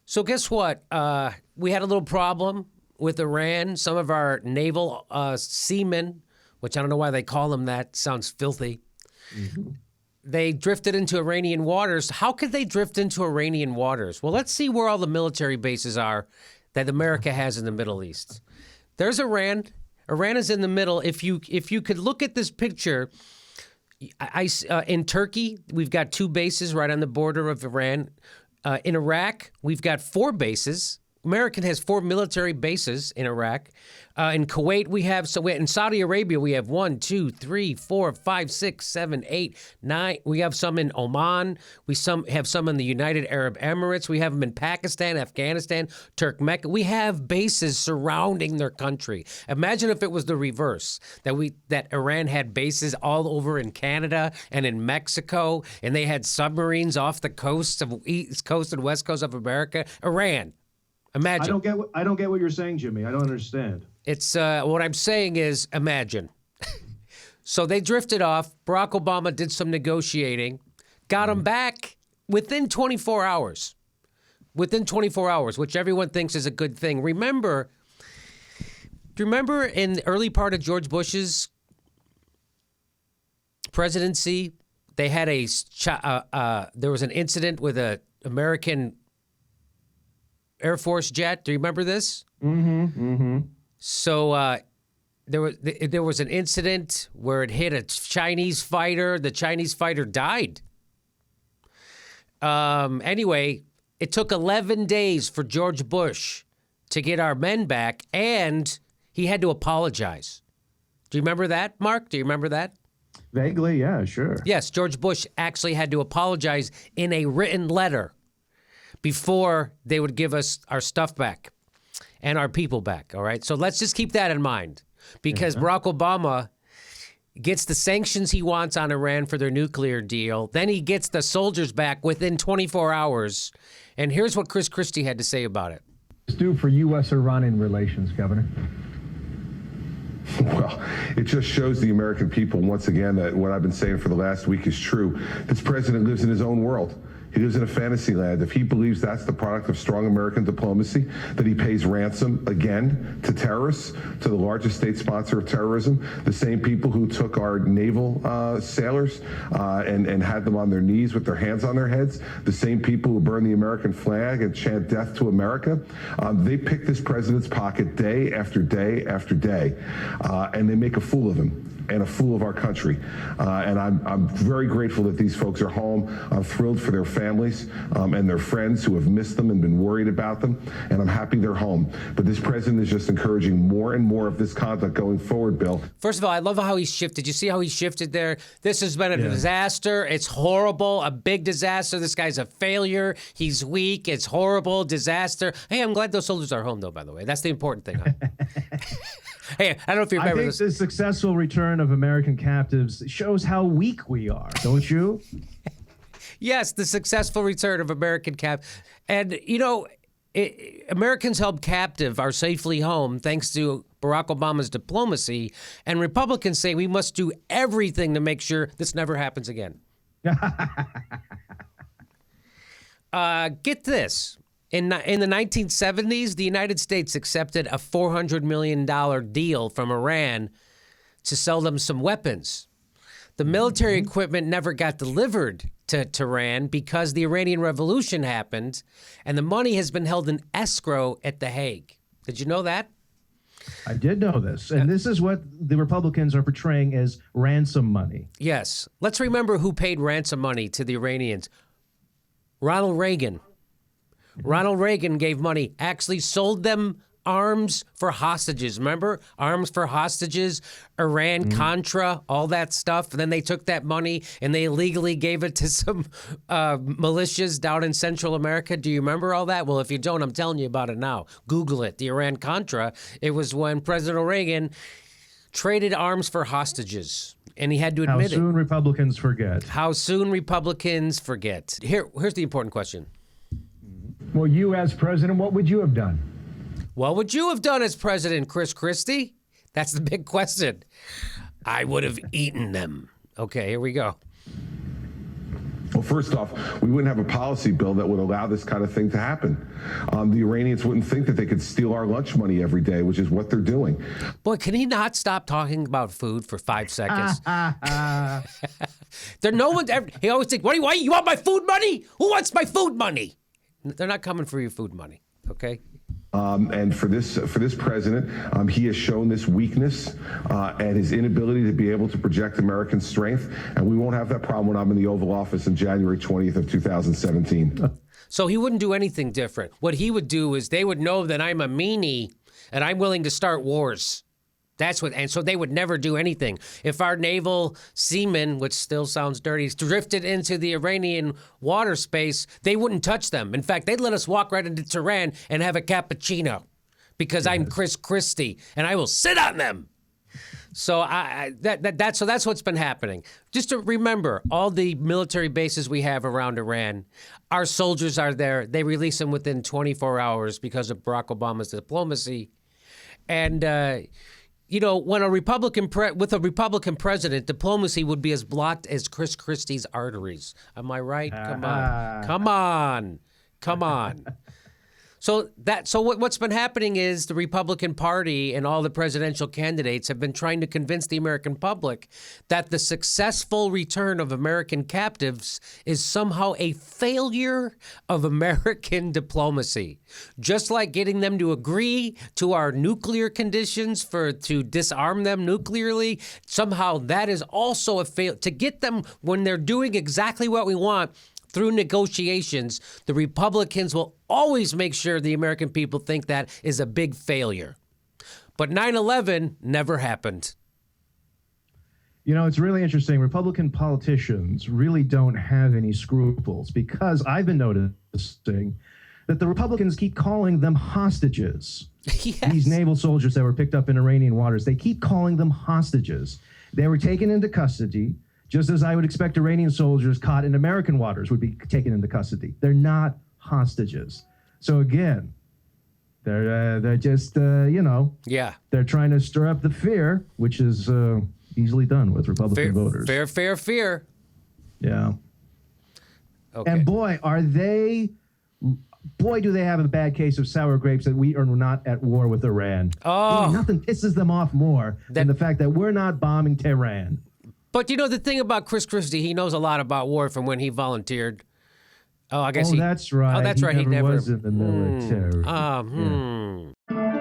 So guess what? We had a little problem with Iran. Some of our naval seamen, which I don't know why they call them that, sounds filthy. Mm-hmm. They drifted into Iranian waters. How could they drift into Iranian waters? Well, let's see where all the military bases are that America has in the Middle East. There's Iran. Iran is in the middle. If you could look at this picture, in Turkey, we've got 2 bases right on the border of Iran. In Iraq, we've got 4 bases. American has 4 military bases in Iraq. In Kuwait, we have in Saudi Arabia, we have 1, 2, 3, 4, 5, 6, 7, 8, 9. We have some in Oman. We have some in the United Arab Emirates. We have them in Pakistan, Afghanistan, Turkmenistan. We have bases surrounding their country. Imagine if it was the reverse, that Iran had bases all over in Canada and in Mexico, and they had submarines off the coasts of East Coast and West Coast of America. Iran. Imagine. I don't get what you're saying, Jimmy. I don't understand. It's what I'm saying is imagine. So they drifted off. Barack Obama did some negotiating, got them back within 24 hours. Within 24 hours, which everyone thinks is a good thing. Do you remember in the early part of George Bush's presidency, they had there was an incident with an American Air Force jet. Do you remember this? Mm-hmm. Mm-hmm. So there was an incident where it hit a Chinese fighter. The Chinese fighter died. Anyway, it took 11 days for George Bush to get our men back, and he had to apologize. Do you remember that, Mark? Do you remember that? Vaguely, yeah, sure. Yes, George Bush actually had to apologize in a written letter before they would give us our stuff back and our people back, all right? So let's just keep that in mind because Barack Obama gets the sanctions he wants on Iran for their nuclear deal. Then he gets the soldiers back within 24 hours. And here's what Chris Christie had to say about it. Do for U.S.-Iranian relations, Governor? Well, it just shows the American people once again that what I've been saying for the last week is true. This president lives in his own world. He lives in a fantasy land. If he believes that's the product of strong American diplomacy, that he pays ransom again to terrorists, to the largest state sponsor of terrorism, the same people who took our naval sailors and had them on their knees with their hands on their heads, the same people who burn the American flag and chant death to America, they pick this president's pocket day after day after day, and they make a fool of him and a fool of our country. And I'm very grateful that these folks are home. I'm thrilled for their families and their friends who have missed them and been worried about them. And I'm happy they're home. But this president is just encouraging more and more of this conduct going forward, Bill. First of all, I love how he shifted. You see how he shifted there? This has been a disaster. It's horrible, a big disaster. This guy's a failure. He's weak. It's horrible, disaster. Hey, I'm glad those soldiers are home, though, by the way. That's the important thing. Huh? Hey, I don't know if you remember this. I think the successful return of American captives shows how weak we are, don't you? Yes, the successful return of American captives. And, you know, Americans held captive are safely home thanks to Barack Obama's diplomacy. And Republicans say we must do everything to make sure this never happens again. Get this. In the 1970s, the United States accepted a $400 million deal from Iran to sell them some weapons. The military equipment never got delivered to Iran because the Iranian Revolution happened, and the money has been held in escrow at The Hague. Did you know that? I did know this, and this is what the Republicans are portraying as ransom money. Yes. Let's remember who paid ransom money to the Iranians. Ronald Reagan. Ronald Reagan gave money, actually sold them arms for hostages. Remember? Arms for hostages, Iran, Contra, all that stuff. And then they took that money and they illegally gave it to some militias down in Central America. Do you remember all that? Well, if you don't, I'm telling you about it now. Google it. The Iran Contra. It was when President Reagan traded arms for hostages. And he had to admit it. How soon Republicans forget. How soon Republicans forget. Here's the important question. Well, you as president, what would you have done? What would you have done as president, Chris Christie? That's the big question. I would have eaten them. Okay, here we go. Well, First off, we wouldn't have a policy bill that would allow this kind of thing to happen. The Iranians wouldn't think that they could steal our lunch money every day, which is what they're doing. Boy, can he not stop talking about food for 5 seconds? There, no one's ever. He always thinks, "What? Why you want my food money? Who wants my food money?" They're not coming for your food money, okay? And for this president, he has shown this weakness and his inability to be able to project American strength, and we won't have that problem when I'm in the Oval Office on January 20th of 2017. So he wouldn't do anything different. What he would do is they would know that I'm a meanie and I'm willing to start wars. That's what, and so they would never do anything. If our naval seamen, which still sounds dirty, drifted into the Iranian water space, they wouldn't touch them. In fact, they'd let us walk right into Tehran and have a cappuccino because I'm Christie and I will sit on them. So that's what's been happening. Just to remember, all the military bases we have around Iran, our soldiers are there. They release them within 24 hours because of Barack Obama's diplomacy. And you know, when with a Republican president, diplomacy would be as blocked as Chris Christie's arteries. Am I right? Come on. So what's been happening is the Republican Party and all the presidential candidates have been trying to convince the American public that the successful return of American captives is somehow a failure of American diplomacy. Just like getting them to agree to our nuclear conditions to disarm them nuclearly, somehow that is also a fail. To get them when they're doing exactly what we want, through negotiations, the Republicans will always make sure the American people think that is a big failure. But 9/11 never happened. You know, it's really interesting. Republican politicians really don't have any scruples because I've been noticing that the Republicans keep calling them hostages. Yes. These naval soldiers that were picked up in Iranian waters, they keep calling them hostages. They were taken into custody, just as I would expect Iranian soldiers caught in American waters would be taken into custody. They're not hostages. So again, they're just, Yeah. they're trying to stir up the fear, which is easily done with Republican voters. Fear. Yeah. Okay. And boy, do they have a bad case of sour grapes that we are not at war with Iran. Oh. Nothing pisses them off more than the fact that we're not bombing Tehran. But you know, the thing about Chris Christie, he knows a lot about war from when he volunteered. Oh, I guess that's right. Oh, that's right. He never was in the military. Yeah.